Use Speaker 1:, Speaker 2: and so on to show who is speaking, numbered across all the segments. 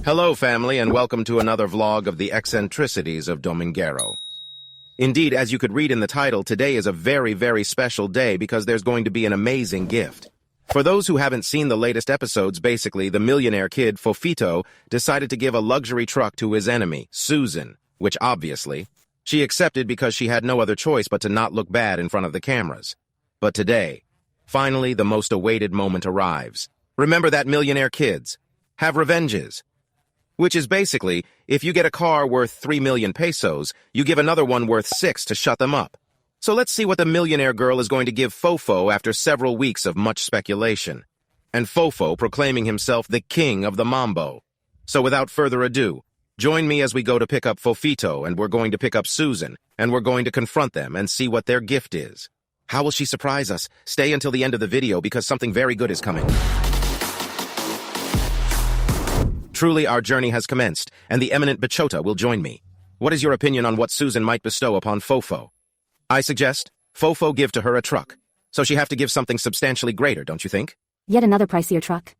Speaker 1: Hello, family, and welcome to another vlog of the eccentricities of Domingero. Indeed, as you could read in the title, today is a very, very special day because there's going to be an amazing gift. For those who haven't seen the latest episodes, basically, the millionaire kid, Fofito, decided to give a luxury truck to his enemy, Susan, which obviously, she accepted because she had no other choice but to not look bad in front of the cameras. But today, finally, the most awaited moment arrives. Remember that, millionaire kids? Have revenges. Which is basically, if you get a car worth 3 million pesos, you give another one worth 6 to shut them up. So let's see what the millionaire girl is going to give Fofo after several weeks of much speculation. And Fofo proclaiming himself the king of the mambo. So without further ado, join me as we go to pick up Fofito, and we're going to pick up Susan, and we're going to confront them and see what their gift is. How will she surprise us? Stay until the end of the video because something very good is coming. Truly, our journey has commenced, and the eminent Bichota will join me. What is your opinion on what Susan might bestow upon Fofo? I suggest Fofo give to her a truck, so she have to give something substantially greater, don't you think?
Speaker 2: Yet another pricier truck.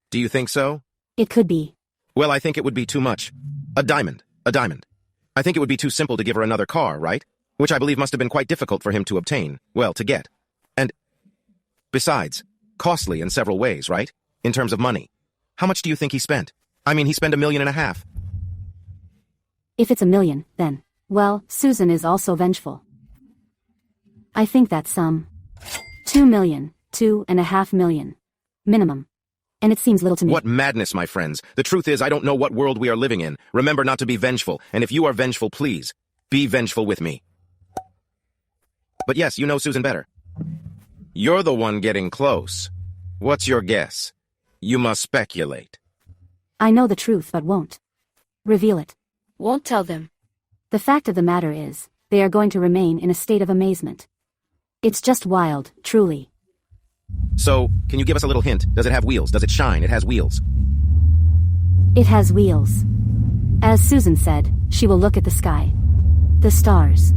Speaker 1: Do you think so?
Speaker 2: It could be.
Speaker 1: Well, I think it would be too much. A diamond. I think it would be too simple to give her another car, right? Which I believe must have been quite difficult for him to obtain, well, to get. And besides, costly in several ways, right? In terms of money. How much do you think he spent? I mean, he spent $1.5 million.
Speaker 2: If it's $1 million, then, well, Susan is also vengeful. I think that's $2 million, $2.5 million. Minimum. And it seems little to me.
Speaker 1: What madness, my friends. The truth is, I don't know what world we are living in. Remember not to be vengeful, and if you are vengeful, please, be vengeful with me. But yes, you know Susan better. You're the one getting close. What's your guess? You must speculate.
Speaker 2: I know the truth but won't reveal it.
Speaker 3: Won't tell them.
Speaker 2: The fact of the matter is, they are going to remain in a state of amazement. It's just wild, truly.
Speaker 1: So, can you give us a little hint? Does it have wheels? Does it shine? It has wheels.
Speaker 2: It has wheels. As Susan said, she will look at the sky. The stars.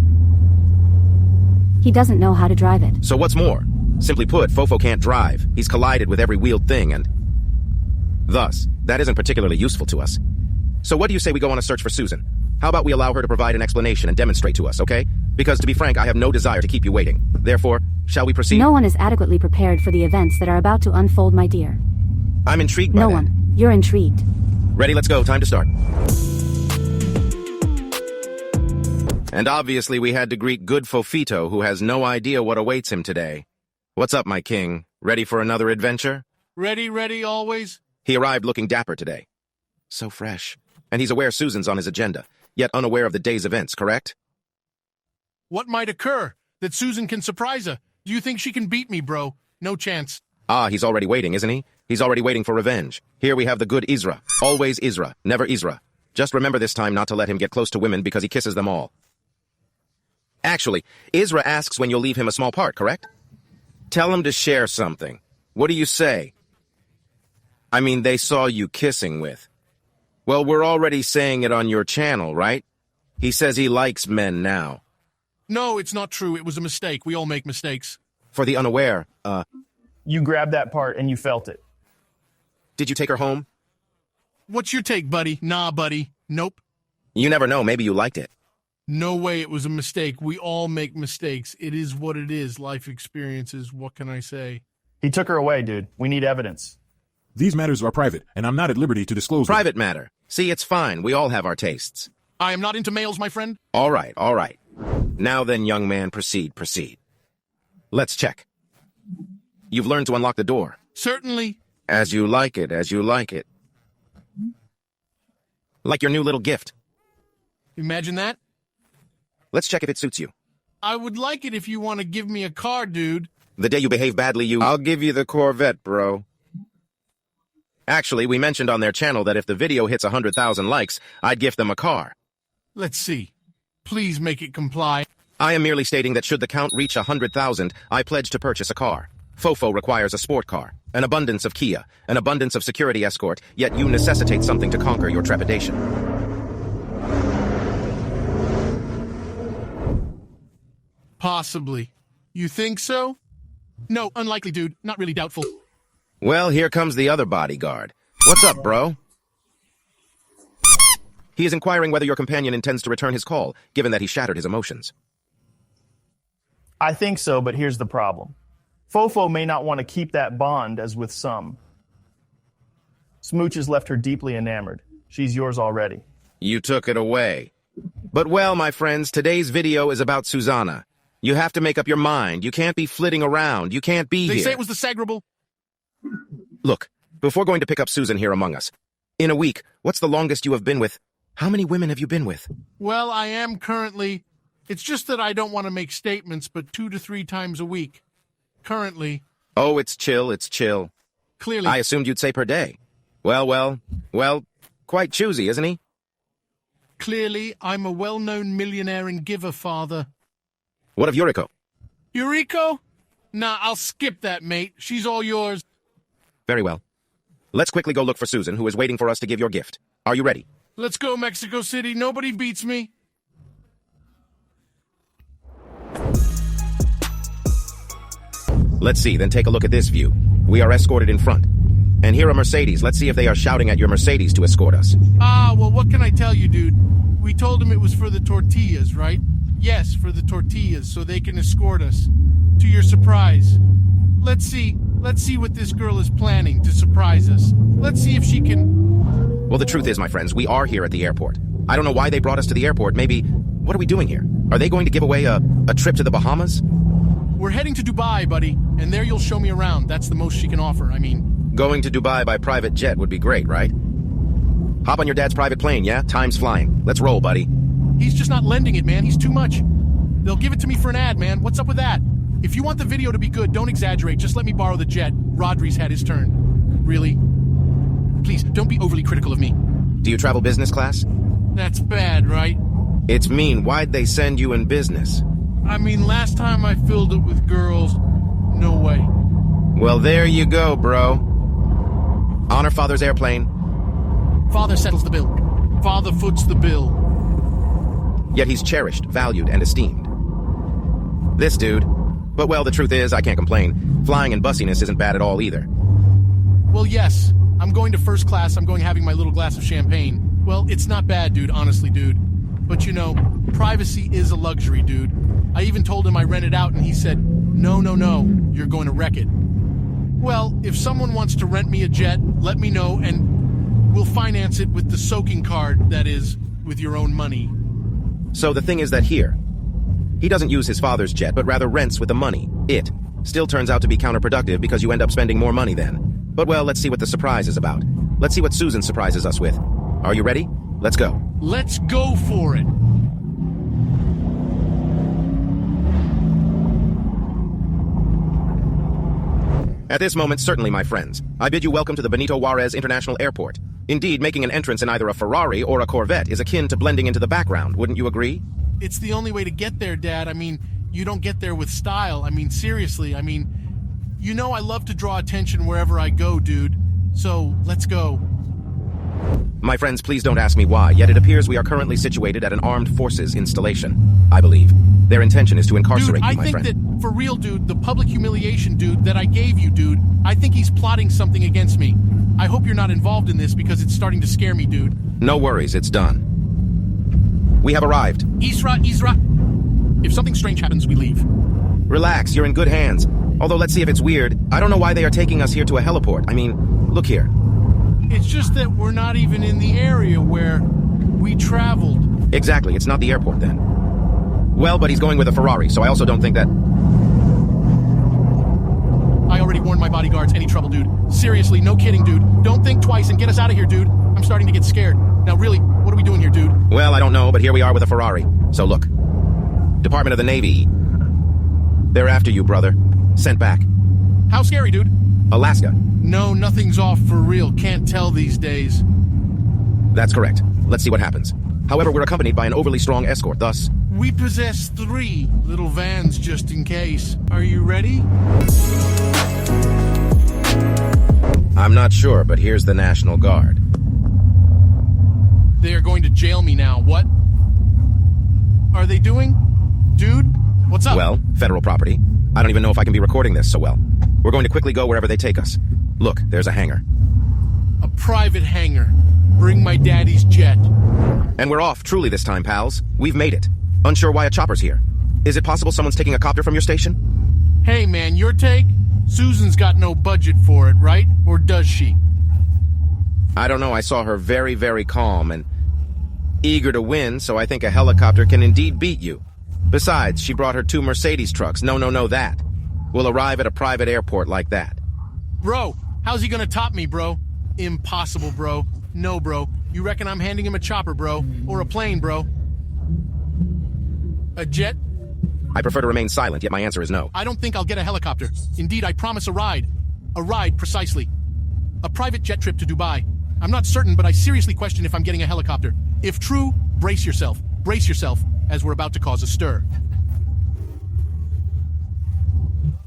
Speaker 2: He doesn't know how to drive it.
Speaker 1: So what's more? Simply put, Fofo can't drive. He's collided with every wheeled thing and... Thus, that isn't particularly useful to us. So what do you say we go on a search for Susan? How about we allow her to provide an explanation and demonstrate to us, okay? Because to be frank, I have no desire to keep you waiting. Therefore, shall we proceed?
Speaker 2: No one is adequately prepared for the events that are about to unfold, my dear.
Speaker 1: I'm intrigued by that.
Speaker 2: No one. You're intrigued.
Speaker 1: Ready, let's go. Time to start. And obviously we had to greet good Fofito, who has no idea what awaits him today. What's up, my king? Ready for another adventure?
Speaker 4: Ready, always.
Speaker 1: He arrived looking dapper today. So fresh. And he's aware Susan's on his agenda, yet unaware of the day's events, correct?
Speaker 4: What might occur? That Susan can surprise her. Do you think she can beat me, bro? No chance.
Speaker 1: Ah, he's already waiting, isn't he? He's already waiting for revenge. Here we have the good Isra. Always Isra, never Isra. Just remember this time not to let him get close to women because he kisses them all. Actually, Isra asks when you'll leave him a small part, correct? Tell him to share something. What do you say? I mean, they saw you kissing with. Well, we're already saying it on your channel, right? He says he likes men now.
Speaker 4: No, it's not true. It was a mistake. We all make mistakes.
Speaker 1: For the unaware,
Speaker 5: You grabbed that part and you felt it.
Speaker 1: did you take her home?
Speaker 4: What's your take, buddy? Nah, buddy. Nope.
Speaker 1: You never know, maybe you liked it.
Speaker 4: No way it was a mistake. We all make mistakes. It is what it is. Life experiences. What can I say?
Speaker 5: He took her away, dude. We need evidence.
Speaker 6: These matters are private, and I'm not at liberty to disclose them.
Speaker 1: Private matter. See, it's fine. We all have our tastes.
Speaker 4: I am not into males, my friend.
Speaker 1: All right. Now then, young man, proceed. Let's check. You've learned to unlock the door.
Speaker 4: Certainly.
Speaker 1: As you like it. Like your new little gift.
Speaker 4: Imagine that.
Speaker 1: Let's check if it suits you.
Speaker 4: I would like it if you want to give me a car, dude.
Speaker 1: The day you behave badly, I'll give you the Corvette, bro. Actually, we mentioned on their channel that if the video hits 100,000 likes, I'd gift them a car.
Speaker 4: Let's see. Please make it comply.
Speaker 1: I am merely stating that should the count reach 100,000, I pledge to purchase a car. Fofo requires a sport car, an abundance of Kia, an abundance of security escort, yet you necessitate something to conquer your trepidation.
Speaker 4: Possibly. You think so? No, unlikely, dude. Not really doubtful.
Speaker 1: Well, here comes the other bodyguard. What's up, bro? He is inquiring whether your companion intends to return his call, given that he shattered his emotions.
Speaker 5: I think so, but here's the problem. Fofo may not want to keep that bond as with some. Smooch has left her deeply enamored. She's yours already.
Speaker 1: You took it away. But well, my friends, today's video is about Susanna. You have to make up your mind. You can't be flitting around. You can't be here.
Speaker 4: They say it was the Sagrable.
Speaker 1: Look, before going to pick up Susan here among us, in a week, what's the longest you have been with? How many women have you been with?
Speaker 4: Well, I am currently... It's just that I don't want to make statements, but 2 to 3 times a week. Currently.
Speaker 1: Oh, it's chill, it's chill.
Speaker 4: Clearly.
Speaker 1: I assumed you'd say per day. Well, quite choosy, isn't he?
Speaker 4: Clearly, I'm a well-known millionaire and giver, father.
Speaker 1: What of Yuriko?
Speaker 4: Yuriko? Nah, I'll skip that, mate. She's all yours.
Speaker 1: Very well. Let's quickly go look for Susan, who is waiting for us to give your gift. Are you ready?
Speaker 4: Let's go, Mexico City. Nobody beats me.
Speaker 1: Let's see, then take a look at this view. We are escorted in front. And here are Mercedes. Let's see if they are shouting at your Mercedes to escort us.
Speaker 4: Well, what can I tell you, dude? We told them it was for the tortillas, right? Yes, for the tortillas, so they can escort us. To your surprise. Let's see what this girl is planning to surprise us. Let's see if she can...
Speaker 1: Well, the truth is, my friends, we are here at the airport. I don't know why they brought us to the airport. Maybe... What are we doing here? Are they going to give away a trip to the Bahamas?
Speaker 4: We're heading to Dubai, buddy, and there you'll show me around. That's the most she can offer, I mean...
Speaker 1: Going to Dubai by private jet would be great, right? Hop on your dad's private plane, yeah? Time's flying. Let's roll, buddy.
Speaker 4: He's just not lending it, man. He's too much. They'll give it to me for an ad, man. What's up with that? If you want the video to be good, don't exaggerate. Just let me borrow the jet. Rodri's had his turn. Really? Please, don't be overly critical of me.
Speaker 1: Do you travel business class?
Speaker 4: That's bad, right?
Speaker 1: It's mean. Why'd they send you in business?
Speaker 4: I mean, last time I filled it with girls, no way.
Speaker 1: Well, there you go, bro. Honor father's airplane.
Speaker 4: Father settles the bill. Father foots the bill.
Speaker 1: Yet he's cherished, valued, and esteemed. This dude. But well, the truth is, I can't complain. Flying and bussiness isn't bad at all either.
Speaker 4: Well, yes. I'm going to first class. I'm going having my little glass of champagne. Well, it's not bad, dude. Honestly, dude. But you know, privacy is a luxury, dude. I even told him I rented out, and he said, no, you're going to wreck it. Well, if someone wants to rent me a jet, let me know, and we'll finance it with the soaking card, that is, with your own money.
Speaker 1: So the thing is that here, he doesn't use his father's jet, but rather rents with the money. It still turns out to be counterproductive because you end up spending more money then. But well, let's see what the surprise is about. Let's see what Susan surprises us with. Are you ready? Let's go.
Speaker 4: Let's go for it.
Speaker 1: At this moment, certainly, my friends, I bid you welcome to the Benito Juarez International Airport. Indeed, making an entrance in either a Ferrari or a Corvette is akin to blending into the background, wouldn't you agree?
Speaker 4: It's the only way to get there, Dad. I mean, you don't get there with style. I mean, seriously, you know I love to draw attention wherever I go, dude. So, let's go.
Speaker 1: My friends, please don't ask me why, yet it appears we are currently situated at an armed forces installation. I believe. Their intention is to incarcerate you, my friend.
Speaker 4: Dude, I think that, for real, dude, the public humiliation, dude, that I gave you, dude, I think he's plotting something against me. I hope you're not involved in this because it's starting to scare me, dude.
Speaker 1: No worries, it's done. We have arrived.
Speaker 4: Isra. If something strange happens, we leave.
Speaker 1: Relax, you're in good hands. Although, let's see if it's weird. I don't know why they are taking us here to a heliport. I mean, look here.
Speaker 4: It's just that we're not even in the area where we traveled.
Speaker 1: Exactly, it's not the airport then. Well, but he's going with a Ferrari, so I also don't think that...
Speaker 4: I already warned my bodyguards. Any trouble, dude. Seriously, no kidding, dude. Don't think twice and get us out of here, dude. I'm starting to get scared. Now, really, what are we doing here, dude?
Speaker 1: Well, I don't know, but here we are with a Ferrari. So look. Department of the Navy. They're after you, brother. Sent back.
Speaker 4: How scary, dude?
Speaker 1: Alaska.
Speaker 4: No, nothing's off for real. Can't tell these days.
Speaker 1: That's correct. Let's see what happens. However, we're accompanied by an overly strong escort, thus...
Speaker 4: We possess 3 little vans just in case. Are you ready?
Speaker 1: I'm not sure, but here's the National Guard.
Speaker 4: They are going to jail me now. What are they doing? Dude, what's up?
Speaker 1: Well, federal property. I don't even know if I can be recording this so well. We're going to quickly go wherever they take us. Look, there's a hangar.
Speaker 4: A private hangar. Bring my daddy's jet.
Speaker 1: And we're off, truly this time, pals. We've made it. Unsure why a chopper's here. Is it possible someone's taking a copter from your station?
Speaker 4: Hey, man, your take? Susan's got no budget for it, right? Or does she?
Speaker 1: I don't know, I saw her very, very calm and eager to win, so I think a helicopter can indeed beat you. Besides, she brought her 2 Mercedes trucks. No, that. We'll arrive at a private airport like that.
Speaker 4: Bro, how's he gonna top me, bro? Impossible, bro. No, bro. You reckon I'm handing him a chopper, bro? Or a plane, bro? A jet?
Speaker 1: I prefer to remain silent, yet my answer is no.
Speaker 4: I don't think I'll get a helicopter. Indeed, I promise a ride. A ride, precisely. A private jet trip to Dubai. I'm not certain, but I seriously question if I'm getting a helicopter. If true, brace yourself. Brace yourself, as we're about to cause a stir.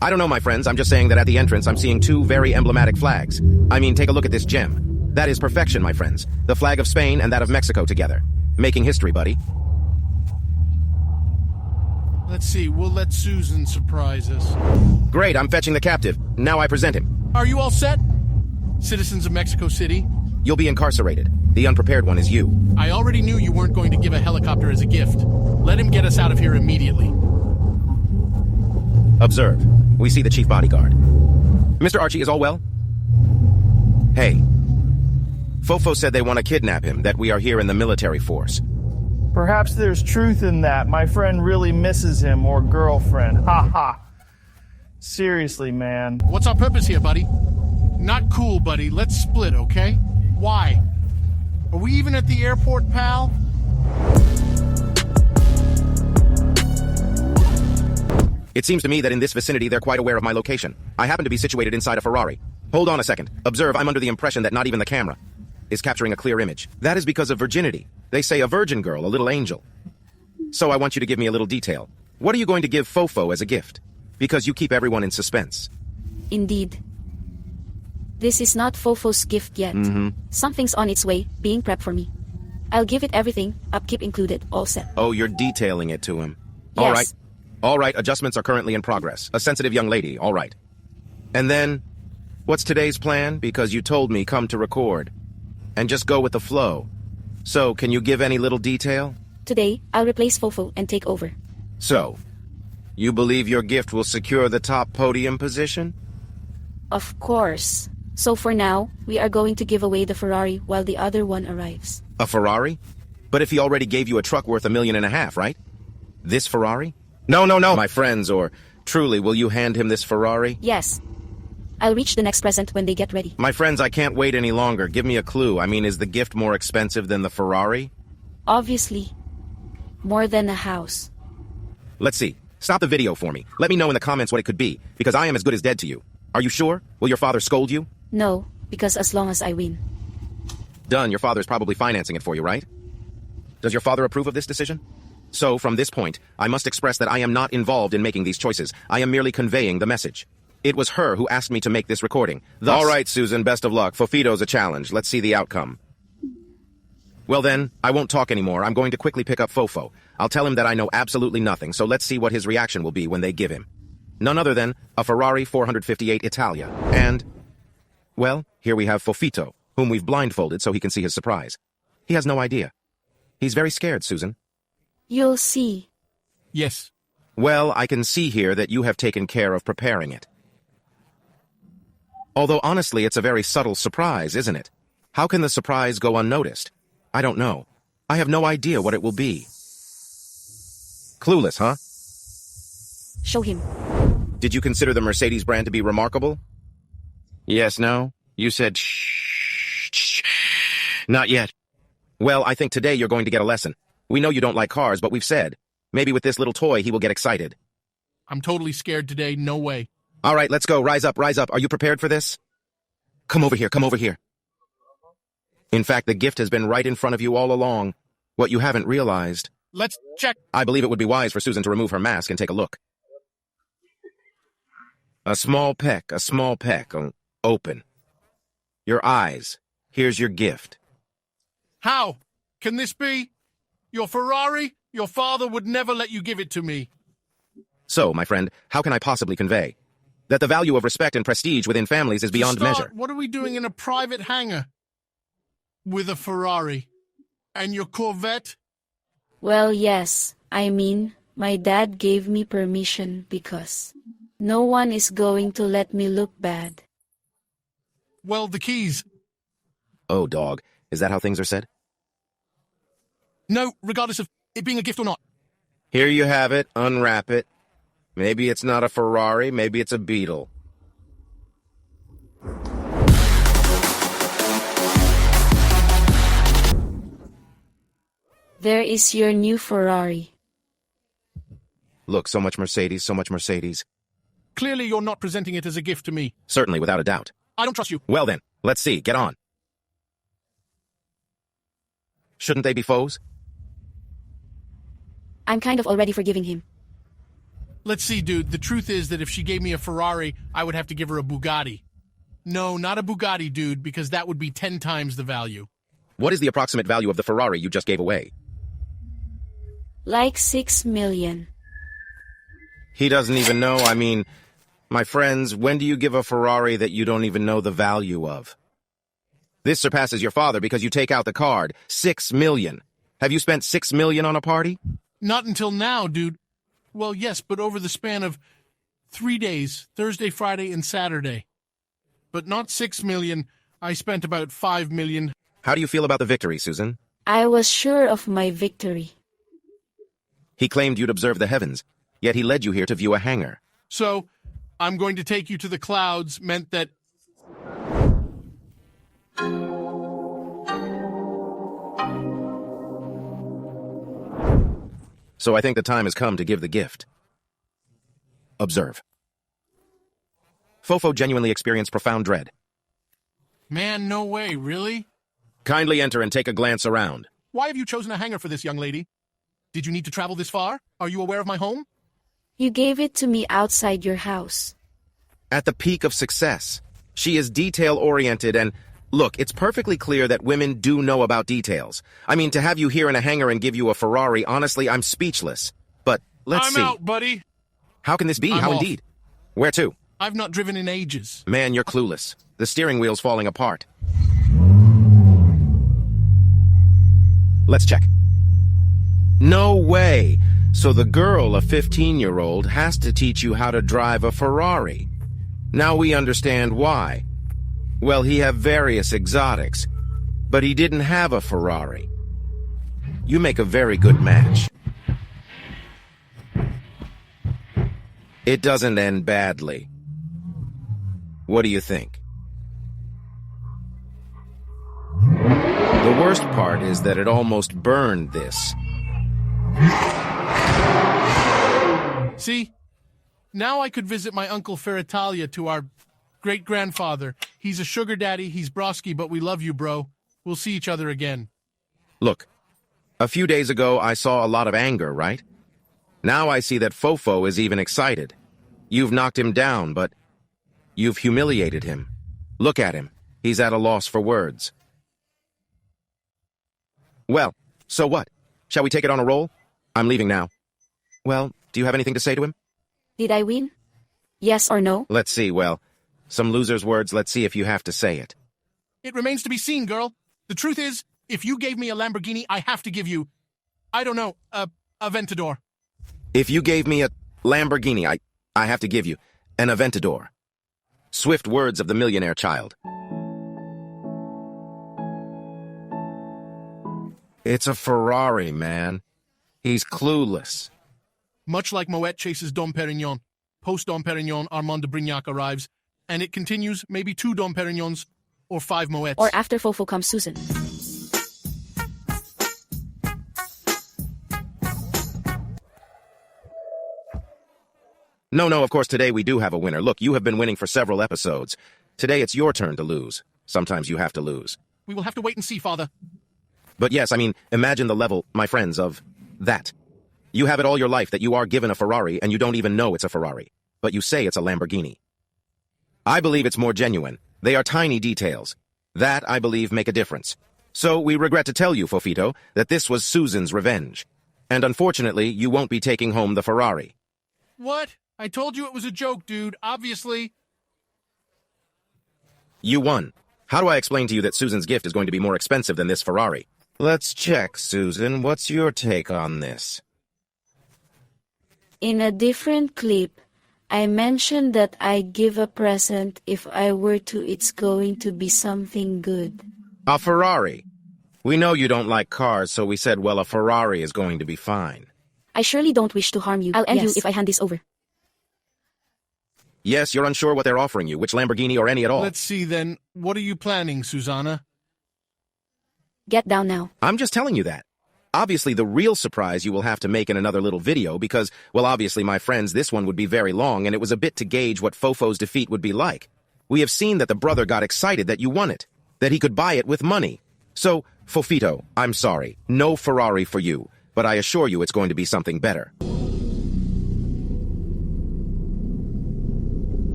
Speaker 1: I don't know, my friends. I'm just saying that at the entrance, I'm seeing 2 very emblematic flags. I mean, take a look at this gem. That is perfection, my friends. The flag of Spain and that of Mexico together. Making history, buddy.
Speaker 4: Let's see, we'll let Susan surprise us.
Speaker 1: Great, I'm fetching the captive. Now I present him.
Speaker 4: Are you all set? Citizens of Mexico City?
Speaker 1: You'll be incarcerated. The unprepared one is you.
Speaker 4: I already knew you weren't going to give a helicopter as a gift. Let him get us out of here immediately.
Speaker 1: Observe. We see the chief bodyguard. Mr. Archie, is all well? Hey. Fofo said they want to kidnap him, that we are here in the military force.
Speaker 5: Perhaps there's truth in that. My friend really misses him or girlfriend. Ha ha. Seriously, man.
Speaker 4: What's our purpose here, buddy? Not cool, buddy. Let's split, okay? Why? Are we even at the airport, pal?
Speaker 1: It seems to me that in this vicinity they're quite aware of my location. I happen to be situated inside a Ferrari. Hold on a second. Observe, I'm under the impression that not even the camera is capturing a clear image. That is because of virginity. They say a virgin girl, a little angel. So I want you to give me a little detail. What are you going to give Fofo as a gift? Because you keep everyone in suspense.
Speaker 2: Indeed. This is not Fofo's gift yet. Something's on its way, being prepped for me. I'll give it everything, upkeep included, all set.
Speaker 1: Oh, you're detailing it to him.
Speaker 2: Yes.
Speaker 1: All right, adjustments are currently in progress. A sensitive young lady, all right. And then, what's today's plan? Because you told me come to record. And just go with the flow. So, can you give any little detail?
Speaker 2: Today, I'll replace Fofo and take over.
Speaker 1: So, you believe your gift will secure the top podium position?
Speaker 2: Of course. So for now, we are going to give away the Ferrari while the other one arrives.
Speaker 1: A Ferrari? But if he already gave you a truck worth $1.5 million, right? This Ferrari? No, my friends, or truly, will you hand him this Ferrari?
Speaker 2: Yes. I'll reach the next present when they get ready.
Speaker 1: My friends, I can't wait any longer. Give me a clue. I mean, is the gift more expensive than the Ferrari?
Speaker 2: Obviously. More than a house.
Speaker 1: Let's see. Stop the video for me. Let me know in the comments what it could be, because I am as good as dead to you. Are you sure? Will your father scold you?
Speaker 2: No, because as long as I win.
Speaker 1: Done. Your father's probably financing it for you, right? Does your father approve of this decision? So, from this point, I must express that I am not involved in making these choices. I am merely conveying the message. It was her who asked me to make this recording. Thus... All right, Susan, best of luck. Fofito's a challenge. Let's see the outcome. Well then, I won't talk anymore. I'm going to quickly pick up Fofo. I'll tell him that I know absolutely nothing, so let's see what his reaction will be when they give him. None other than a Ferrari 458 Italia. And, well, here we have Fofito, whom we've blindfolded so he can see his surprise. He has no idea. He's very scared, Susan.
Speaker 2: You'll see.
Speaker 4: Yes.
Speaker 1: Well, I can see here that you have taken care of preparing it. Although, honestly, it's a very subtle surprise, isn't it? How can the surprise go unnoticed? I don't know. I have no idea what it will be. Clueless, huh?
Speaker 2: Show him.
Speaker 1: Did you consider the Mercedes brand to be remarkable? Yes, no? You said shh. Not yet. Well, I think today you're going to get a lesson. We know you don't like cars, but we've said, maybe with this little toy he will get excited.
Speaker 4: I'm totally scared today, no way.
Speaker 1: All right, let's go. Rise up, rise up. Are you prepared for this? Come over here, come over here. In fact, the gift has been right in front of you all along. What you haven't realized...
Speaker 4: Let's check.
Speaker 1: I believe it would be wise for Susan to remove her mask and take a look. A small peck. Open. Your eyes. Here's your gift.
Speaker 4: How? Can this be? Your Ferrari? Your father would never let you give it to me.
Speaker 1: So, my friend, how can I possibly convey that the value of respect and prestige within families is beyond measure?
Speaker 4: What are we doing in a private hangar? With a Ferrari. And your Corvette?
Speaker 3: Well, yes. I mean, my dad gave me permission because no one is going to let me look bad.
Speaker 4: Well, the keys.
Speaker 1: Oh, dog. Is that how things are said?
Speaker 4: No, regardless of it being a gift or not.
Speaker 1: Here you have it. Unwrap it. Maybe it's not a Ferrari. Maybe it's a Beetle.
Speaker 3: There is your new Ferrari.
Speaker 1: Look, so much Mercedes, so much Mercedes.
Speaker 4: Clearly you're not presenting it as a gift to me.
Speaker 1: Certainly, without a doubt.
Speaker 4: I don't trust you.
Speaker 1: Well then, let's see. Get on. Shouldn't they be foes?
Speaker 2: I'm kind of already forgiving him.
Speaker 4: Let's see, dude. The truth is that if she gave me a Ferrari, I would have to give her a Bugatti. No, not a Bugatti, dude, because that would be 10 times the value.
Speaker 1: What is the approximate value of the Ferrari you just gave away?
Speaker 3: Like 6 million.
Speaker 1: He doesn't even know. I mean, my friends, when do you give a Ferrari that you don't even know the value of? This surpasses your father because you take out the card. 6 million. Have you spent 6 million on a party?
Speaker 4: Not until now, dude. Well, yes, but over the span of 3 days, Thursday, Friday, and Saturday. But not 6 million. I spent about 5 million.
Speaker 1: How do you feel about the victory, Susan?
Speaker 3: I was sure of my victory.
Speaker 1: He claimed you'd observe the heavens, yet he led you here to view a hangar.
Speaker 4: So, I'm going to take you to the clouds meant that...
Speaker 1: So I think the time has come to give the gift. Observe. Fofo genuinely experienced profound dread.
Speaker 4: Man, no way, really?
Speaker 1: Kindly enter and take a glance around.
Speaker 4: Why have you chosen a hangar for this, young lady? Did you need to travel this far? Are you aware of my home?
Speaker 3: You gave it to me outside your house.
Speaker 1: At the peak of success, she is detail-oriented and... Look, it's perfectly clear that women do know about details. I mean, to have you here in a hangar and give you a Ferrari, honestly, I'm speechless. But let's see.
Speaker 4: I'm out, buddy.
Speaker 1: How can this be?
Speaker 4: I'm
Speaker 1: How
Speaker 4: off.
Speaker 1: indeed? Where to?
Speaker 4: I've not driven in ages.
Speaker 1: Man, you're clueless. The steering wheel's falling apart. Let's check. No way! So the girl, a 15-year-old, has to teach you how to drive a Ferrari. Now we understand why. Well, he have various exotics, but he didn't have a Ferrari. You make a very good match. It doesn't end badly. What do you think? The worst part is that it almost burned this.
Speaker 4: See? Now I could visit my Uncle Ferritalia to our great-grandfather. He's a sugar daddy, he's brosky, but we love you, bro. We'll see each other again.
Speaker 1: Look, a few days ago I saw a lot of anger, right? Now I see that Fofo is even excited. You've knocked him down, but you've humiliated him. Look at him. He's at a loss for words. Well, so what? Shall we take it on a roll? I'm leaving now. Well, do you have anything to say to him?
Speaker 2: Did I win? Yes or no?
Speaker 1: Let's see, well, some loser's words, let's see if you have to say it.
Speaker 4: It remains to be seen, girl. The truth is, if you gave me a Lamborghini, I have to give you, I don't know, a Aventador.
Speaker 1: If you gave me a Lamborghini, I have to give you an Aventador. Swift words of the millionaire child. It's a Ferrari, man. He's clueless.
Speaker 4: Much like Moet chases Dom Perignon. Post-Dom Perignon, Armand de Brignac arrives, and it continues maybe 2 Dom Perignons or 5 Moets.
Speaker 2: Or after Fofo comes Susan.
Speaker 1: No, of course, today we do have a winner. Look, you have been winning for several episodes. Today it's your turn to lose. Sometimes you have to lose.
Speaker 4: We will have to wait and see, Father.
Speaker 1: But yes, I mean, imagine the level, my friends, of that. You have it all your life that you are given a Ferrari and you don't even know it's a Ferrari. But you say it's a Lamborghini. I believe it's more genuine. They are tiny details. That, I believe, make a difference. So we regret to tell you, Fofito, that this was Susan's revenge. And unfortunately, you won't be taking home the Ferrari.
Speaker 4: What? I told you it was a joke, dude. Obviously.
Speaker 1: You won. How do I explain to you that Susan's gift is going to be more expensive than this Ferrari? Let's check, Susan. What's your take on this?
Speaker 3: In a different clip, I mentioned that I'd give a present if I were to. It's going to be something good.
Speaker 1: A Ferrari. We know you don't like cars, so we said, well, a Ferrari is going to be fine.
Speaker 2: I surely don't wish to harm you. I'll end you if I hand this over.
Speaker 1: Yes, you're unsure what they're offering you, which Lamborghini or any at all.
Speaker 4: Let's see then. What are you planning, Susanna?
Speaker 2: Get down now.
Speaker 1: I'm just telling you that. Obviously, the real surprise you will have to make in another little video because, well, obviously, my friends, this one would be very long, and it was a bit to gauge what Fofo's defeat would be like. We have seen that the brother got excited that you won it, that he could buy it with money. So, Fofito, I'm sorry. No Ferrari for you, but I assure you it's going to be something better.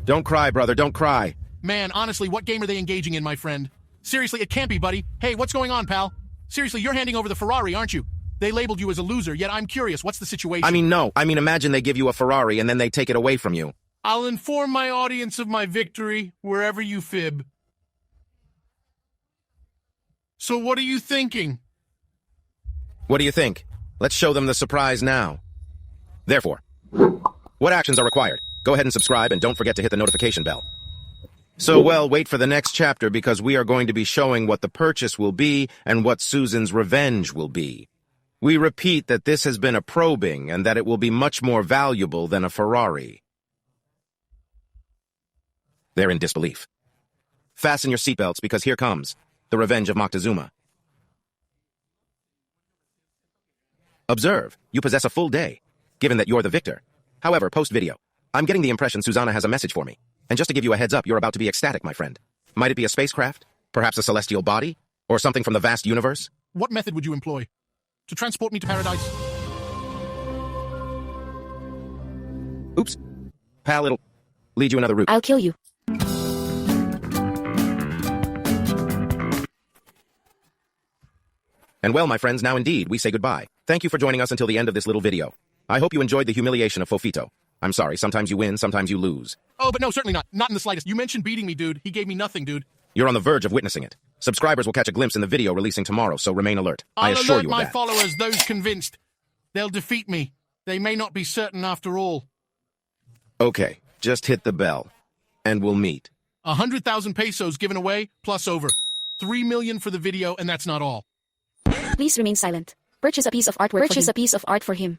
Speaker 1: Don't cry, brother, don't cry.
Speaker 4: Man, honestly, what game are they engaging in, my friend? Seriously, it can't be, buddy. Hey, what's going on, pal? Seriously, you're handing over the Ferrari, aren't you? They labeled you as a loser, yet I'm curious. What's the situation?
Speaker 1: No. Imagine they give you a Ferrari and then they take it away from you.
Speaker 4: I'll inform my audience of my victory wherever you fib. So what are you thinking?
Speaker 1: What do you think? Let's show them the surprise now. Therefore, what actions are required? Go ahead and subscribe and don't forget to hit the notification bell. So, well, wait for the next chapter because we are going to be showing what the purchase will be and what Susan's revenge will be. We repeat that this has been a probing and that it will be much more valuable than a Ferrari. They're in disbelief. Fasten your seatbelts because here comes the revenge of Moctezuma. Observe, you possess a full day, given that you're the victor. However, post-video, I'm getting the impression Susanna has a message for me. And just to give you a heads up, you're about to be ecstatic, my friend. Might it be a spacecraft? Perhaps a celestial body? Or something from the vast universe?
Speaker 4: What method would you employ? To transport me to paradise?
Speaker 1: Oops. Pal, it'll lead you another route.
Speaker 2: I'll kill you.
Speaker 1: And well, my friends, now indeed, we say goodbye. Thank you for joining us until the end of this little video. I hope you enjoyed the humiliation of Fofito. I'm sorry, sometimes you win, sometimes you lose.
Speaker 4: Oh, but no, certainly not. Not in the slightest. You mentioned beating me, dude. He gave me nothing, dude.
Speaker 1: You're on the verge of witnessing it. Subscribers will catch a glimpse in the video releasing tomorrow, so remain alert. I
Speaker 4: I'll
Speaker 1: assure
Speaker 4: alert
Speaker 1: you of
Speaker 4: my
Speaker 1: that.
Speaker 4: followers, those convinced. They'll defeat me. They may not be certain after all.
Speaker 1: Okay, just hit the bell, and we'll meet.
Speaker 4: 100,000 pesos given away, plus over. 3 million for the video, and that's not all.
Speaker 2: Please remain silent. Purchase a piece of artwork. Purchase a piece of art for him.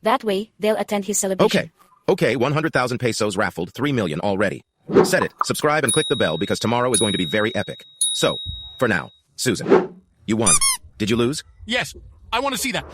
Speaker 2: That way, they'll attend his celebration.
Speaker 1: Okay, 100,000 pesos raffled, 3 million already. Set it, subscribe, and click the bell because tomorrow is going to be very epic. So, for now, Susan, you won. Did you lose?
Speaker 4: Yes, I want to see that.